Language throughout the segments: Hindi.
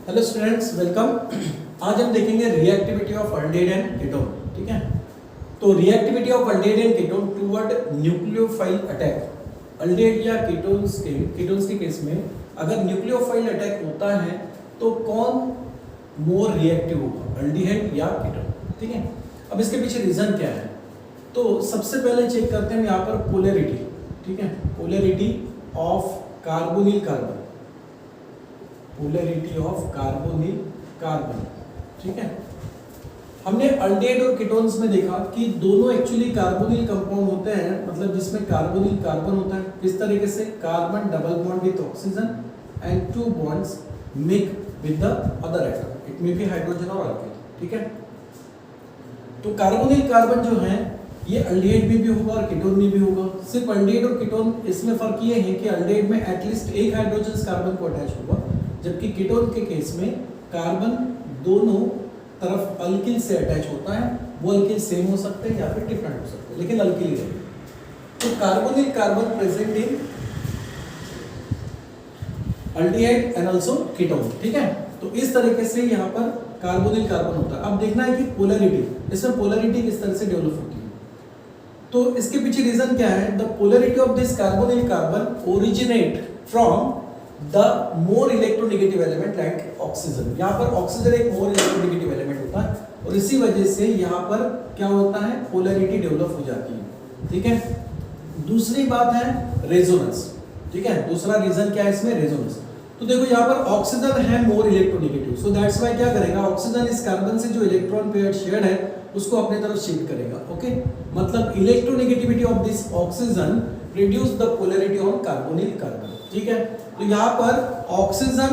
Hello students, welcome. आज हम देखेंगे reactivity of aldehyde and ketone. ठीक है, तो reactivity of aldehyde and ketone toward nucleophile attack. Aldehyde या कीटोन्स के केस में अगर न्यूक्लियोफाइल अटैक होता है तो कौन मोर रिएक्टिव होगा, अल्डेहाइड या कीटोन? ठीक है, अब इसके पीछे रीजन क्या है? तो सबसे पहले चेक करते हैं यहाँ पर पोलैरिटी। ठीक है, polarity of carbonyl carbon, polarity of carbonyl carbon. ठीक है, हमने अल्डेहाइड और कीटोन्स में देखा कि दोनों एक्चुअली कार्बोनिल कंपाउंड होते हैं, मतलब जिसमें कार्बोनिल कार्बन होता है। किस तरीके से? Carbon double bond with oxygen and two bonds make with the other atom, it may be hydrogen और अल्केन। ठीक है, तो कार्बोनिल कार्बन जो है ये अल्डेहाइड में भी होगा और कीटोन में भी होगा। सिर्फ अल्डेहाइड और कीटोन इसमें फर्क ये है कि अल्डेहाइड में एटलीस्ट एक हाइड्रोजन कार्बन को अटैच होगा, जबकि कीटोन के केस में कार्बन दोनों तरफ अल्किल से अटैच होता है। वो अल्किल सेम हो सकते हैं या फिर डिफरेंट हो सकते हैं, लेकिन अल्किल ही रहेंगे। तो carbonyl carbon present in aldehyde and also ketone. ठीक है, तो इस तरीके से यहाँ पर कार्बोनिल कार्बन होता है। अब देखना है कि पोलैरिटी, इसमें पोलैरिटी किस तरह से डेवलप होती है। तो इसके पीछे रीजन क्या है? The polarity of this carbonyl carbon originate from the more electronegative element like oxygen. यहाँ पर ऑक्सीजन एक मोर इलेक्ट्रोनेगेटिव एलिमेंट होता है और इसी वजह से यहाँ पर क्या होता है, पोलैरिटी डेवलप हो जाती है। ठीक है, दूसरी बात है रेजोनेंस। ठीक है, दूसरा रीजन क्या है इसमें? रेजोनेंस। तो देखो यहाँ पर ऑक्सीजन है more electronegative, so that's why क्या करेगा, ऑक्सीजन इस कार्बन से जो इलेक्ट्रॉन पेयर शेयर्ड है उसको अपने तरफ शिफ्ट करेगा। ओके, मतलब electronegativity of this oxygen reduce the polarity on carbonyl carbon. ठीक है, तो यहाँ पर ऑक्सीजन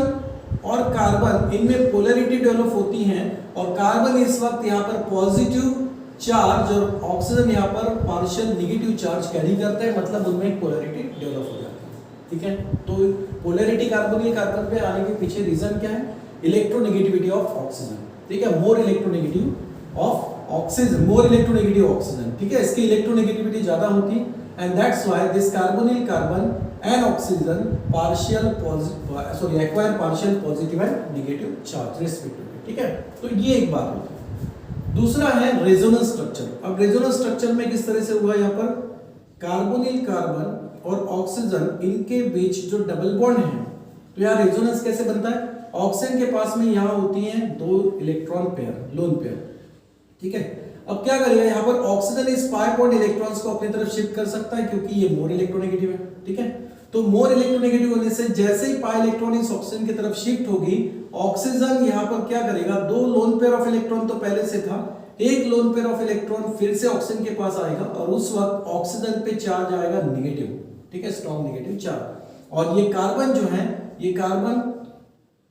और कार्बन इनमें पोलैरिटी डेवलप होती है और कार्बन इस वक्त यहाँ पर पॉजिटिव चार्ज और ऑक्सीजन यहाँ पर पार्शियल नेगेटिव चार्ज कैरी करते हैं, मतलब उनमें पोलैरिटी डेवलप हो जाती है। ठीक है, तो पोलैरिटी कार्बोनिल कार्बन पे आने के पीछे रीजन क्या है? Electronegativity of oxygen. ठीक है, more electronegative of oxygen, more electronegative oxygen. ठीक है, इसकी इलेक्ट्रोनेगेटिविटी ज्यादा होती है and that's why this carbonyl carbon and oxygen acquire partial positive and negative charge respectively। ठीक है, तो ये एक बात होती है। दूसरा है रेजोनेंस स्ट्रक्चर। अब रेजोनेंस स्ट्रक्चर में किस तरह से हुआ, यहाँ पर कार्बोनिल कार्बन और ऑक्सीजन इनके बीच जो डबल बॉन्ड है, तो यहाँ रेजोनेंस कैसे बनता है? ऑक्सीजन के पास में यहाँ होती है दो इलेक्ट्रॉन पेयर, लोन पेयर। ठीक है, अब क्या करेगा, यहाँ पर ऑक्सीजन इस पाई बॉन्ड इलेक्ट्रॉन्स को अपनी तरफ शिफ्ट कर सकता है क्योंकि ये मोर इलेक्ट्रोनेगेटिव है। ठीक है, तो मोर इलेक्ट्रोनेगेटिव होने से जैसे ही पाई इलेक्ट्रॉन इस ऑक्सीजन की तरफ शिफ्ट होगी, ऑक्सीजन यहाँ पर क्या करेगा, दो लोन पेयर ऑफ इलेक्ट्रॉन तो पहले से था, एक लोन पेयर ऑफ इलेक्ट्रॉन फिर से ऑक्सीजन के पास आएगा और उस वक्त ऑक्सीजन पे चार्ज आएगा नेगेटिव। ठीक है, स्ट्रॉन्ग नेगेटिव चार्ज, और ये कार्बन जो है, ये कार्बन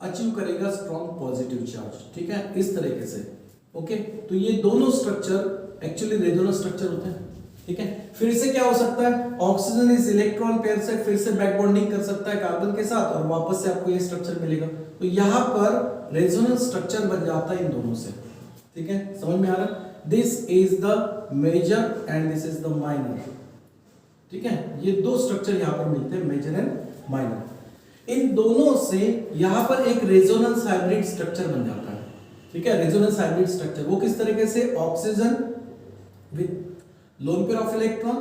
अचीव करेगा स्ट्रॉन्ग पॉजिटिव चार्ज। ठीक है, इस तरीके से। ओके, तो ये दोनों स्ट्रक्चर एक्चुअली रेजोनेंस स्ट्रक्चर होते हैं। ठीक है, फिर से क्या हो सकता है, ऑक्सीजन इस इलेक्ट्रॉन पेयर से फिर से बैक बॉन्डिंग कर सकता है कार्बन के साथ और वापस से आपको ये स्ट्रक्चर मिलेगा। तो यहाँ पर रेजोनेंस स्ट्रक्चर बन जाता है इन दोनों से। ठीक है, समझ में आ रहा है? This is the major and this is the minor. ठीक है, ये दो स्ट्रक्चर यहाँ पर मिलते हैं, मेजर एंड माइनर। इन दोनों से यहाँ पर एक रेजोनेंस हाइब्रिड स्ट्रक्चर बन जाता है। ठीक है, रेजोनेंस हाइब्रिड स्ट्रक्चर वो किस तरीके से, oxygen with lone pair of electron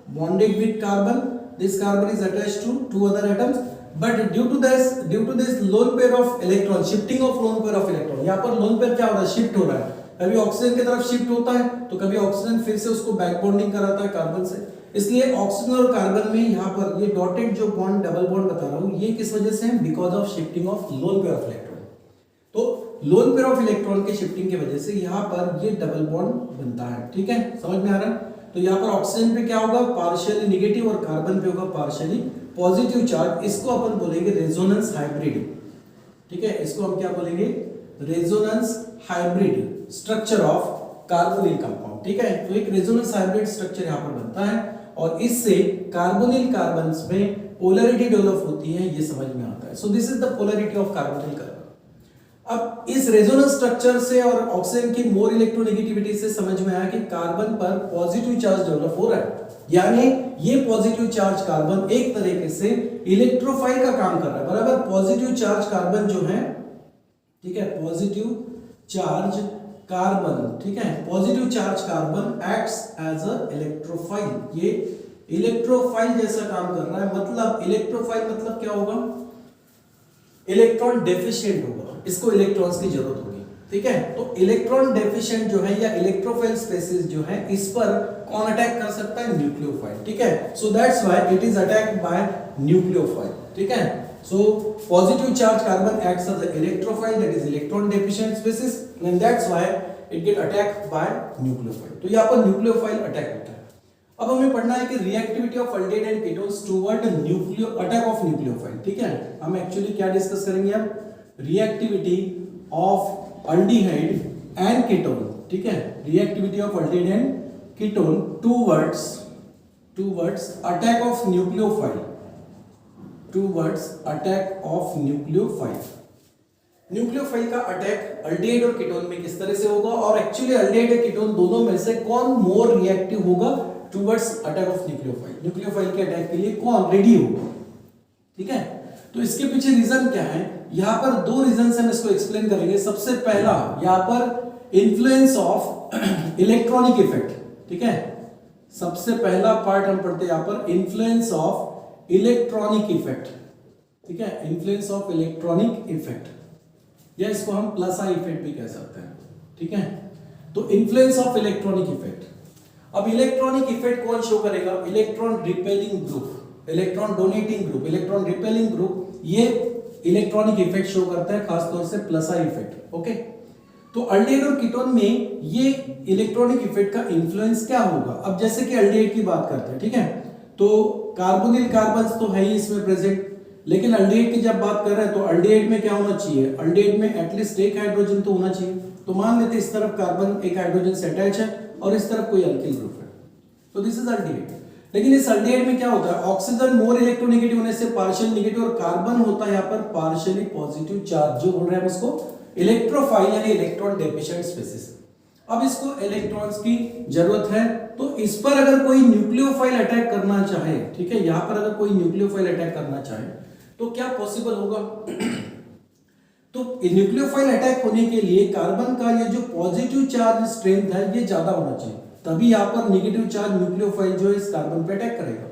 bonded with carbon, this carbon is attached to two other atoms, but due to this lone pair of electron, shifting of lone pair of electron, यहाँ पर lone pair क्या हो रहा है, शिफ्ट हो रहा है। कभी ऑक्सीजन की तरफ शिफ्ट होता है तो कभी ऑक्सीजन फिर से उसको बैक बॉन्डिंग कराता है कार्बन से। इसलिए ऑक्सीजन और कार्बन में यहाँ पर ये डॉटेड जो बॉन्ड, डबल बॉन्ड बता रहा हूँ, ये किस वजह से है? Because of shifting of lone pair of electron. तो लोन पेयर ऑफ इलेक्ट्रॉन के शिफ्टिंग की वजह से यहाँ पर ये डबल बॉन्ड बनता है। ठीक है, समझ में आ रहा है? तो यहाँ पर ऑक्सीजन पे क्या होगा, पार्शियली नेगेटिव, और कार्बन पे होगा पार्शियली पॉजिटिव चार्ज। इसको अपन बोलेंगे रेजोनेंस हाइब्रिड। ठीक है, इसको हम क्या बोलेंगे, resonance hybrid structure of carbonyl compound. ठीक है, तो एक रेजोनेंस हाइब्रिड स्ट्रक्चर यहाँ पर बनता है और इससे कार्बोनिल कार्बन्स में पोलैरिटी डेवलप होती है, ये समझ में आता है। So this is the polarity of carbonyl carbon. अब इस रेजोनेंस स्ट्रक्चर से और ऑक्सीजन की मोर इलेक्ट्रोनेगेटिविटी से समझ में आया कि कार्बन पर पॉजिटिव चार्ज डेवलप हो रहा है, यानी ये पॉजिटिव चार्ज कार्बन एक तरीके से इलेक्ट्रोफाइल का काम कर रहा है। बराबर, पॉजिटिव चार्ज कार्बन जो है ठीक है, पॉजिटिव चार्ज कार्बन, ठीक है, positive charge carbon acts as a electrophile, ये इलेक्ट्रोफाइल जैसा काम कर रहा है। मतलब इलेक्ट्रोफाइल मतलब क्या होगा, इलेक्ट्रॉन डेफिशिएंट होगा, इसको इलेक्ट्रॉन्स की जरूरत होगी, ठीक है। तो इलेक्ट्रॉन डेफिशिएंट जो है या इलेक्ट्रोफाइल स्पेसिस जो है, इस पर कौन अटैक कर सकता है, न्यूक्लियोफाइल, ठीक है। So that's why it is attacked by nucleophile, ठीक है। So positive charge carbon acts as a electrophile, that is electron deficient species, and that's why it get attacked by nucleophile. तो यहां पर न्यूक्लियोफाइल अटैक होता है। अब हमें पढ़ना है कि reactivity of aldehyde and ketones toward nucleo attack of nucleophile, ठीक है। हम एक्चुअली क्या डिस्कस करेंगे अब, reactivity of aldehyde and ketone, ठीक है, reactivity of aldehyde and ketone towards attack of nucleophile, towards attack of nucleophile. Nucleophile का अटैक अल्डिहाइड और कीटोन में किस तरह से होगा, और एक्चुअली अल्डिहाइड और कीटोन दोनों में से कौन मोर रिएक्टिव होगा towards attack of nucleophile, nucleophile के अटैक के लिए कौन रेडी होगा, ठीक है। तो इसके पीछे रीजन क्या है, यहां पर दो रीजन से हम इसको एक्सप्लेन करेंगे। सबसे पहला यहां पर इन्फ्लुएंस ऑफ इलेक्ट्रॉनिक इफेक्ट, ठीक है, सबसे पहला पार्ट हम पढ़ते हैं यहां पर इन्फ्लुएंस ऑफ इलेक्ट्रॉनिक इफेक्ट, ठीक है, इन्फ्लुएंस ऑफ इलेक्ट्रॉनिक इफेक्ट, या इसको हम प्लस आई इफेक्ट भी कह सकते हैं, ठीक है। तो इन्फ्लुएंस ऑफ इलेक्ट्रॉनिक इफेक्ट, अब इलेक्ट्रॉनिक इफेक्ट कौन शो करेगा, electron repelling group, electron donating group, electron repelling group, ये इलेक्ट्रॉनिक इफेक्ट शो करता है, खासतौर से प्लस आई इफेक्ट, ओके। तो अल्डिहाइड और कीटोन में ये इलेक्ट्रॉनिक इफेक्ट का इंफ्लुएंस क्या होगा। अब जैसे कि अल्डिहाइड की बात करते हैं, ठीक है, तो कार्बोनिल कार्बन्स तो है ही इसमें प्रेजेंट, लेकिन अल्डिहाइड की जब बात कर रहे हैं तो अल्डिहाइड में क्या होना चाहिए, अल्डिहाइड में एटलीस्ट एक हाइड्रोजन तो होना चाहिए। तो मान लेते इस तरफ कार्बन एक हाइड्रोजन से अटैच है और इस तरफ कोई अल्किल ग्रुप है, तो दिस इज अल्डिहाइड। लेकिन इस अल्डिहाइड में क्या होता है, ऑक्सीजन मोर इलेक्ट्रोनेगेटिव होने से पार्शियल नेगेटिव, और कार्बन होता है यहाँ पर पार्शियली पॉजिटिव चार्ज, जो बोल रहे हैं हम उसको इलेक्ट्रोफाइल यानी इलेक्ट्रॉन डेफिशिएंट स्पेसिस। अब इसको इलेक्ट्रॉन्स की जरूरत है, तो इस पर अगर कोई न्यूक्लियोफाइल अटैक करना चाहे, ठीक है, यहां पर अगर कोई न्यूक्लियोफाइल अटैक करना चाहे तो क्या पॉसिबल होगा तो न्यूक्लियोफाइल अटैक होने के लिए कार्बन का ये जो पॉजिटिव चार्ज स्ट्रेंथ है ये ज्यादा होना चाहिए, तभी यहां पर नेगेटिव चार्ज न्यूक्लियोफाइल जो है इस कार्बन पे अटैक करेगा।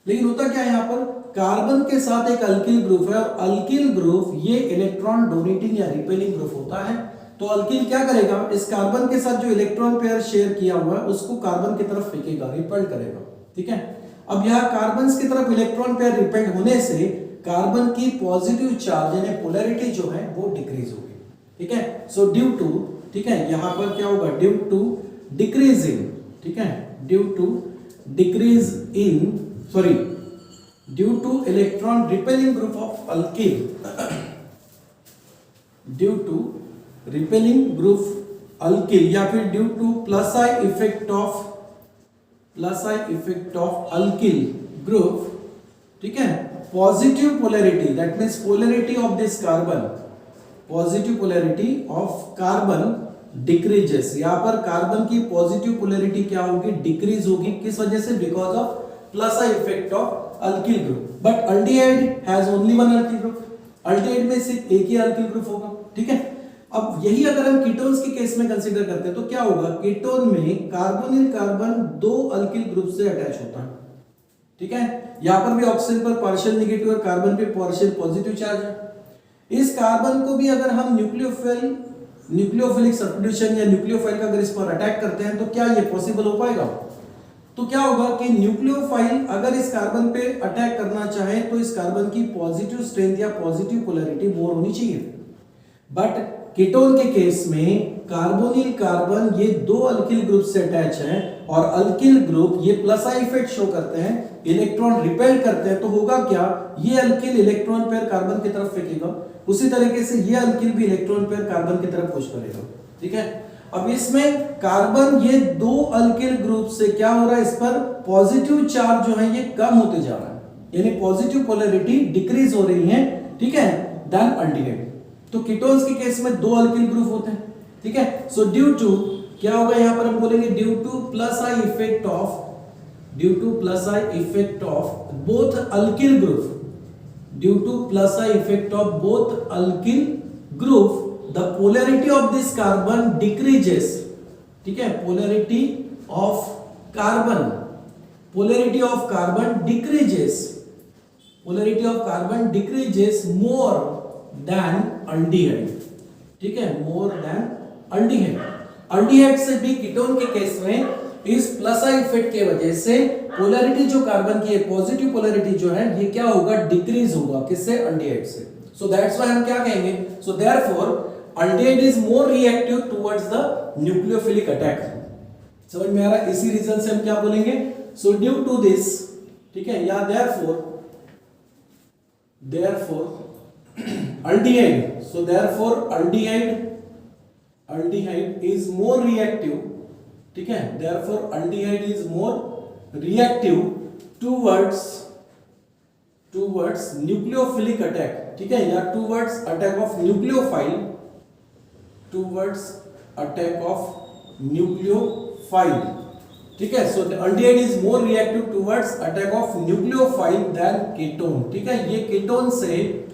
लेकिन होता क्या है, यहां पर कार्बन के साथ एक अल्किल ग्रुप है, और अल्किल ग्रुप ये इलेक्ट्रॉन डोनेटिंग या रिपेलिंग ग्रुप होता है। तो अल्किल क्या करेगा, इस कार्बन के साथ जो इलेक्ट्रॉन पेयर शेयर किया हुआ है उसको कार्बन की तरफ फेंकेगा, रिपेल करेगा, ठीक है। अब यहां कार्बन की तरफ इलेक्ट्रॉन पेयर रिपेल होने से कार्बन की पॉजिटिव चार्ज यानी पोलैरिटी जो है वो डिक्रीज होगी, ठीक है। सो ड्यू टू, ठीक है, यहां पर क्या होगा, ड्यू टू डिक्रीजिंग, ठीक है, due to decrease in, sorry, due to electron repelling group of alkyl, due to repelling group alkyl, या फिर due to plus I effect of alkyl group, ठीक है, positive polarity, that means polarity of this carbon, positive polarity of carbon decreases. यहां पर कार्बन की पॉजिटिव पोलैरिटी क्या होगी, डिक्रीज होगी, किस वजह से, because of plus I effect of alkyl group. But aldehyde has only one alkyl group, aldehyde में सिर्फ एक ही अल्किल ग्रुप होगा, ठीक है। अब यही अगर हम कीटोन्स के केस में कंसीडर करते हैं तो क्या होगा, कीटोन में कार्बोनिल कार्बन दो अल्किल ग्रुप से अटैच होता है, ठीक है। यहां पर भी ऑक्सीजन पर पार्शियल नेगेटिव और कार्बन पे पार्शियल पॉजिटिव चार्ज है। इस कार्बन को भी अगर हम न्यूक्लियोफिलिक सब्स्टिट्यूशन या न्यूक्लियोफाइल का अगर इस पर अटैक करते हैं तो क्या ये पॉसिबल हो पाएगा। तो क्या होगा कि न्यूक्लियोफाइल अगर इस कार्बन पे अटैक करना चाहे तो इस कार्बन की पॉजिटिव स्ट्रेंथ या पॉजिटिव पोलैरिटी मोर होनी चाहिए। बट कीटोन के केस में कार्बोनिल कार्बन ये दो अल्किल ग्रुप से अटैच हैं, और अल्किल ग्रुप ये प्लस आई इफेक्ट शो करते हैं, इलेक्ट्रॉन रिपेल करते हैं। तो होगा क्या, ये अल्किल इलेक्ट्रॉन पेयर कार्बन की तरफ फेंकेगा, उसी तरीके से ये अल्किल भी इलेक्ट्रॉन पेयर कार्बन की तरफ पुश करेगा, ठीक है। अब इसमें कार्बन ये दो अल्किल ग्रुप से क्या हो रहा है, इस पर पॉजिटिव चार्ज जो है ये कम होते जा रहा है, यानी पॉजिटिव पोलैरिटी डिक्रीज हो रही है, ठीक है, देन अल्डिहाइड। तो कीटोन्स के केस में दो अल्किल ग्रुप होते हैं, ठीक है। सो ड्यू टू क्या होगा, यहां पर हम बोलेंगे due to plus I effect of both alkyl group, due to plus I effect of both alkyl group, the polarity of this carbon decreases, ठीक है, polarity of carbon decreases more than aldehyde, ठीक है, मोर देन अल्डिहाइड से भी कीटोन के केस में इस प्लस आई इफेक्ट के वजह से पोलैरिटी जो कार्बन की है, पॉजिटिव पोलैरिटी जो है, ये क्या होगा, डिक्रीज होगा, किससे, अल्डिहाइड से। सो दैट्स व्हाई हम क्या कहेंगे, सो therefore aldehyde is more reactive towards the nucleophilic attack. समझ में आ रहा है? इसी रीजन से हम क्या बोलेंगे, सो ड्यू टू दिस, ठीक है, या therefore aldehyde, so therefore aldehyde is more reactive, ठीक है, therefore aldehyde is more reactive towards nucleophilic attack, ठीक है, या टुवर्ड्स अटैक ऑफ न्यूक्लियोफाइल, ठीक है। So aldehyde is more reactive towards attack of nucleophile than ketone, ठीक है। ये कीटोन से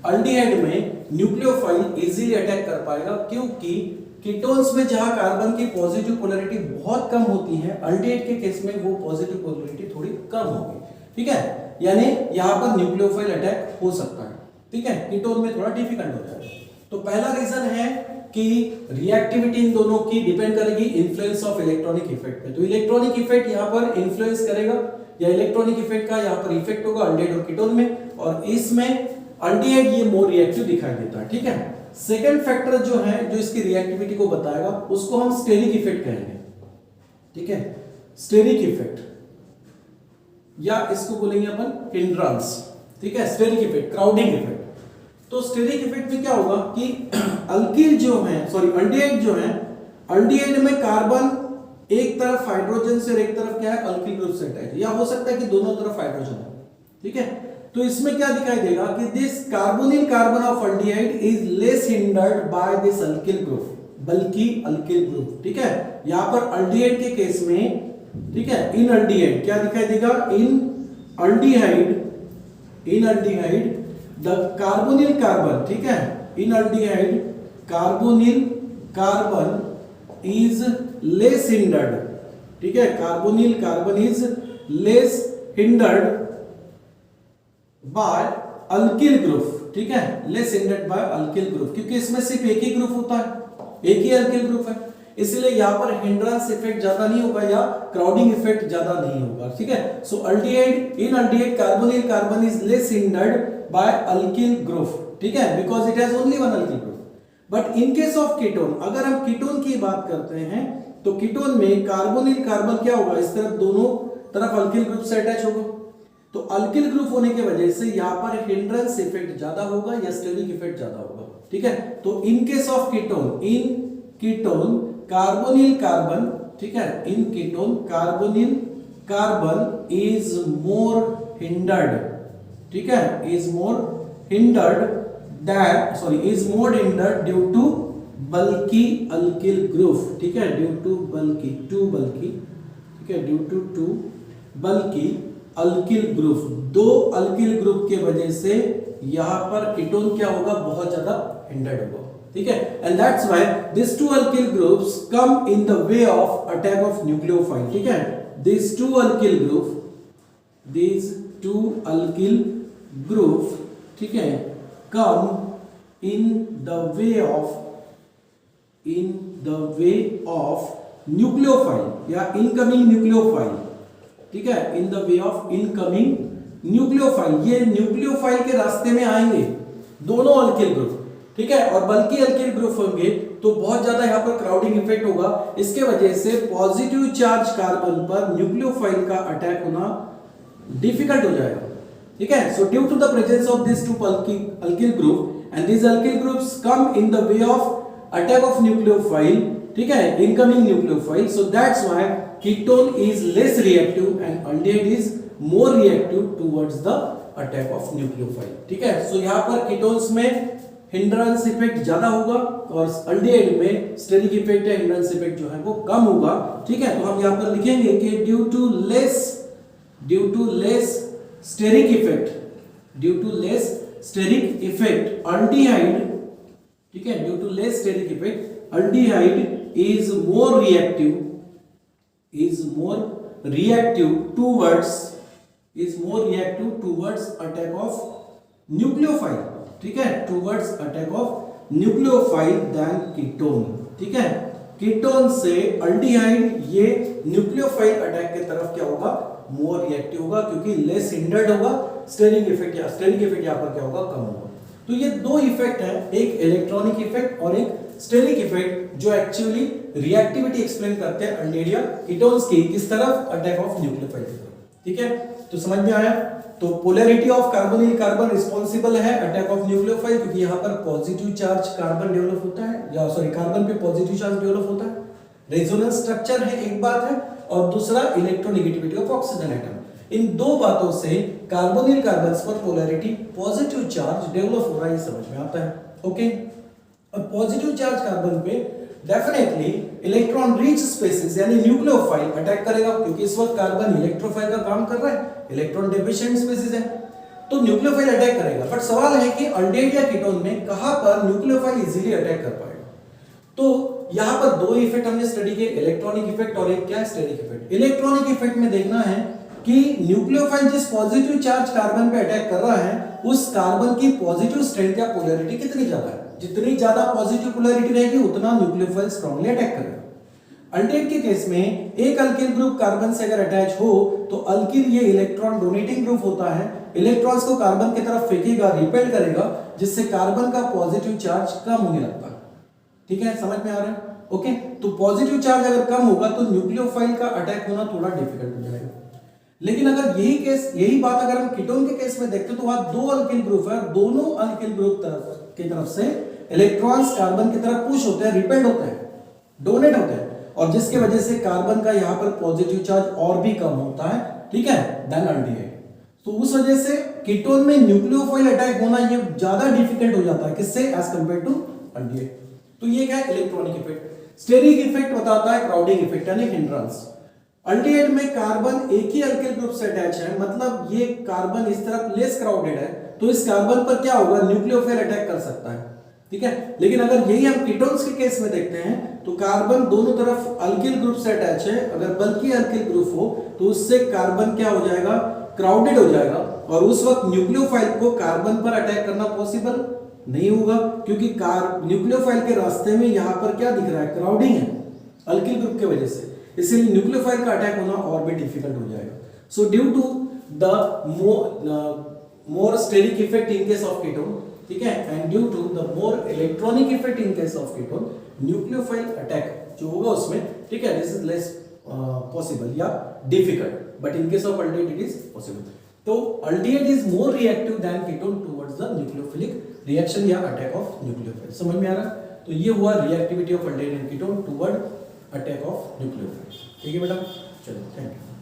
अल्डिहाइड में न्यूक्लियोफाइल इजीली अटैक कर पाएगा, क्योंकि कीटोन्स में जहां कार्बन की पॉजिटिव पोलैरिटी बहुत कम होती है, अल्डिहाइड के केस में वो पॉजिटिव पोलैरिटी थोड़ी कम होगी, ठीक है, यानी यहां पर न्यूक्लियोफाइल अटैक हो सकता है, ठीक है, कीटोन में थोड़ा डिफिकल्ट हो जाएगा। तो पहला रीजन है कि रिएक्टिविटी इन दोनों की डिपेंड करेगी इन्फ्लुएंस ऑफ इलेक्ट्रॉनिक इफेक्ट पे। तो इलेक्ट्रॉनिक इफेक्ट यहां पर इन्फ्लुएंस करेगा, या इलेक्ट्रॉनिक इफेक्ट का यहां पर इफेक्ट होगा अल्डिहाइड और कीटोन में, और इसमें अल्डिहाइड ये मोर रिएक्टिव दिखाई देता है, ठीक है। सेकंड फैक्टर जो है, जो इसकी रिएक्टिविटी को बताएगा, उसको हम स्टेरिक इफेक्ट कहेंगे, ठीक है, स्टेरिक इफेक्ट, या इसको बोलेंगे अपन हिंड्रेंस, ठीक है, स्टेरिक इफेक्ट, क्राउडिंग इफेक्ट। तो स्टेरिक इफेक्ट में क्या होगा कि अल्किल जो है, सॉरी अल्डिहाइड जो है, अल्डिहाइड में कार्बन एक तरफ हाइड्रोजन से और एक तरफ क्या है, अल्किल ग्रुप से अटैच, या हो सकता है कि दोनों तरफ हाइड्रोजन है, ठीक है। तो इसमें क्या दिखाई देगा कि this carbonyl carbon of aldehyde is less hindered by this alkyl group, बल्कि अल्किल ग्रुप, ठीक है। यहां पर अल्डिहाइड के केस में, ठीक है, इन अल्डिहाइड क्या दिखाई देगा, in aldehyde the carbonyl carbon, ठीक है, in aldehyde carbonyl carbon is less hindered, ठीक है, carbonyl carbon is less hindered by alkyl group, ठीक है, less hindered by alkyl group, क्योंकि इसमें सिर्फ एक ही ग्रुप होता है, एक ही अल्किल ग्रुप है, इसलिए यहां पर हिंड्रेंस इफेक्ट ज्यादा नहीं होगा या क्राउडिंग इफेक्ट ज्यादा नहीं होगा, ठीक है। So aldehyde, in aldehyde carbonyl carbon is less hindered by alkyl group, ठीक है, because it has only one alkyl group. But in case of ketone, अगर हम कीटोन की बात करते हैं, तो कीटोन में कार्बोनिल कार्बन क्या होगा, इस तरफ दोनों तरफ अल्किल ग्रुप से अटैच होगा, तो अल्किल ग्रुप होने की वजह से यहां पर हिंड्रेंस इफेक्ट ज्यादा होगा या स्टेरिक इफेक्ट ज्यादा होगा, ठीक है। तो in case of ketone, in ketone carbonyl carbon, ठीक है, in ketone carbonyl carbon is more hindered, ठीक है, is more hindered due to bulky alkyl group, ठीक है, ड्यू टू बल्की, ठीक है, due to bulky alkyl group, दो अल्किल ग्रुप के वजह से यहां पर कीटोन क्या होगा, बहुत ज्यादा हिंडर्ड होगा, ठीक है। And that's why this two alkyl groups come in the way of attack of nucleophile, ठीक है, दिस टू अल्किल ग्रुप, ठीक है, come in the way of nucleophile या इनकमिंग न्यूक्लियोफाइल, ठीक है, in the way of incoming nucleophile, ये न्यूक्लियोफाइल के रास्ते में आएंगे दोनों अल्किल ग्रुप, ठीक है, और बल्कि अल्किल ग्रुप होंगे तो बहुत ज्यादा यहां पर क्राउडिंग इफेक्ट होगा, इसके वजह से पॉजिटिव चार्ज कार्बन पर न्यूक्लियोफाइल का अटैक होना डिफिकल्ट हो जाएगा, ठीक है। So due to the presence of this two alkyl group and this alkyl groups come in the way of attack of nucleophile, ठीक है, incoming nucleophile, so that's why ketone is less reactive and aldehyde is more reactive towards the attack of nucleophile, ठीक है। सो यहां पर कीटोन्स में हिंड्रेंस इफेक्ट ज्यादा होगा और अल्डिहाइड में स्टेरिक इफेक्ट या हिंड्रेंस इफेक्ट जो है वो कम होगा, ठीक है। तो हम यहां पर लिखेंगे कि due to less steric effect, aldehyde ठीक है, due to less steric effect aldehyde is more reactive towards attack of nucleophile, ठीक है, towards attack of nucleophile than ketone, ठीक है, कीटोन से अल्डिहाइड ये न्यूक्लियोफाइल अटैक के तरफ क्या होगा, मोर रिएक्टिव होगा, क्योंकि लेस हिंडर्ड होगा, स्टेरिक इफेक्ट यहाँ पर क्या होगा, कम होगा। तो ये दो इफेक्ट है, एक इलेक्ट्रॉनिक इफेक्ट और एक स्टेरिक इफेक्ट, जो एक्चुअली रिएक्टिविटी एक्सप्लेन करते हैं अल्डिहाइड या कीटोन्स की किस तरफ, अटैक ऑफ न्यूक्लियोफाइल की तरफ। ठीक है, तो समझ में आया। तो polarity of carbonyl carbon responsible है अटैक ऑफ न्यूक्लियोफाइल, क्योंकि यहाँ पर पॉजिटिव चार्ज कार्बन डेवलप होता है, या सॉरी कार्बन पे पॉजिटिव चार्ज डेवलप होता है। रेजोनेंस स्ट्रक्चर है एक बात है, और दूसरा इलेक्ट्रोनेगेटिविटी ऑफ ऑक्सीजन एटम। इन दो बातों से कार्बोनिल कार्बन्स पर पोलैरिटी पॉजिटिव चार्ज डेवलप हो रहा है, ये समझ में आता है। ओके, अब पॉजिटिव चार्ज कार्बन पे डेफिनेटली इलेक्ट्रॉन रिच स्पेसिस यानी न्यूक्लियोफाइल अटैक करेगा, क्योंकि इस वक्त कार्बन इलेक्ट्रोफाइल का काम कर रहा है, इलेक्ट्रॉन डेफिशिएंट स्पेसिस है, तो न्यूक्लियोफाइल अटैक करेगा। बट सवाल है कि अल्डिहाइड या कीटोन में कहां पर न्यूक्लियोफाइल इजीली अटैक कर पाएगा। तो यहां पर दो इफेक्ट हमने स्टडी किए, इलेक्ट्रॉनिक इफेक्ट और एक क्या है, स्टेरिक इफेक्ट। इलेक्ट्रॉनिक इफेक्ट में देखना है कि न्यूक्लियोफाइल जिस पॉजिटिव चार्ज कार्बन पे अटैक कर रहा है, उस कार्बन की पॉजिटिव स्ट्रेंथ या पोलैरिटी कितनी ज्यादा है। जितनी ज्यादा पॉजिटिव पोलैरिटी रहेगी उतना न्यूक्लियोफाइल स्ट्रांगली अटैक करेगा। अल्डिहाइड के केस में एक अल्किल ग्रुप कार्बन से अगर अटैच हो तो अल्किल ये इलेक्ट्रॉन डोनेटिंग ग्रुप होता है, इलेक्ट्रॉन्स को कार्बन की तरफ फेंकेगा, रिपेल करेगा, जिससे कार्बन का पॉजिटिव चार्ज कम होने लगता है। ठीक है, समझ में आ रहा है। ओके, तो पॉजिटिव चार्ज अगर कम होगा तो न्यूक्लियोफाइल का अटैक होना थोड़ा डिफिकल्ट हो जाएगा। लेकिन अगर यही बात अगर हम कीटोन के केस में देखते तो वहां दो अल्किल ग्रुप है, दोनों अल्किल ग्रुप की तरफ से इलेक्ट्रॉन्स कार्बन की तरफ पुश होते हैं, रिपेल्ड होते हैं, डोनेट होते हैं, और जिसके वजह से कार्बन का यहां पर पॉजिटिव चार्ज और भी कम होता है, ठीक है, देन अल्डिहाइड। तो उस वजह से कीटोन में न्यूक्लियोफाइल अटैक होना ये ज्यादा डिफिकल्ट हो जाता है, किससे, एज कंपेयर टू अल्डिहाइड। तो ये क्या है, इलेक्ट्रॉनिक इफेक्ट। स्टेरिक इफेक्ट बताता है क्राउडिंग इफेक्ट यानी हिंड्रेंस। अल्डिहाइड में कार्बन एक ही अल्किल ग्रुप से अटैच है, मतलब ये कार्बन इस तरफ लेस क्राउडेड है, तो इस कार्बन पर क्या होगा, न्यूक्लियोफाइल अटैक कर सकता है। ठीक है, लेकिन अगर यही हम कीटोन्स के केस में देखते हैं तो कार्बन दोनों तरफ अल्किल ग्रुप से अटैच है, अगर बल्कि अल्किल ग्रुप हो तो उससे कार्बन क्या हो जाएगा, क्राउडेड हो जाएगा, और उस वक्त न्यूक्लियोफाइल को कार्बन पर अटैक करना पॉसिबल नहीं होगा, क्योंकि न्यूक्लियोफाइल के रास्ते में यहां पर क्या दिख रहा है, क्राउडिंग है अल्किल ग्रुप की वजह से, इसलिए न्यूक्लियोफाइल का अटैक होना और भी डिफिकल्ट हो जाएगा। So due to the more steric effect in case of ketone, ठीक है, and due to the more electronic effect in case of ketone, nucleophile attack जो होगा उसमें, ठीक है, दिस इज लेस पॉसिबल या difficult, but in case of aldehyde it is possible. तो aldehyde is more reactive than ketone towards the nucleophilic reaction या अटैक ऑफ न्यूक्लियोफाइल। समझ में आ रहा है। तो ये हुआ reactivity of aldehyde and ketone toward attack of nucleophile. ठीक है बेटा, चलो, थैंक यू।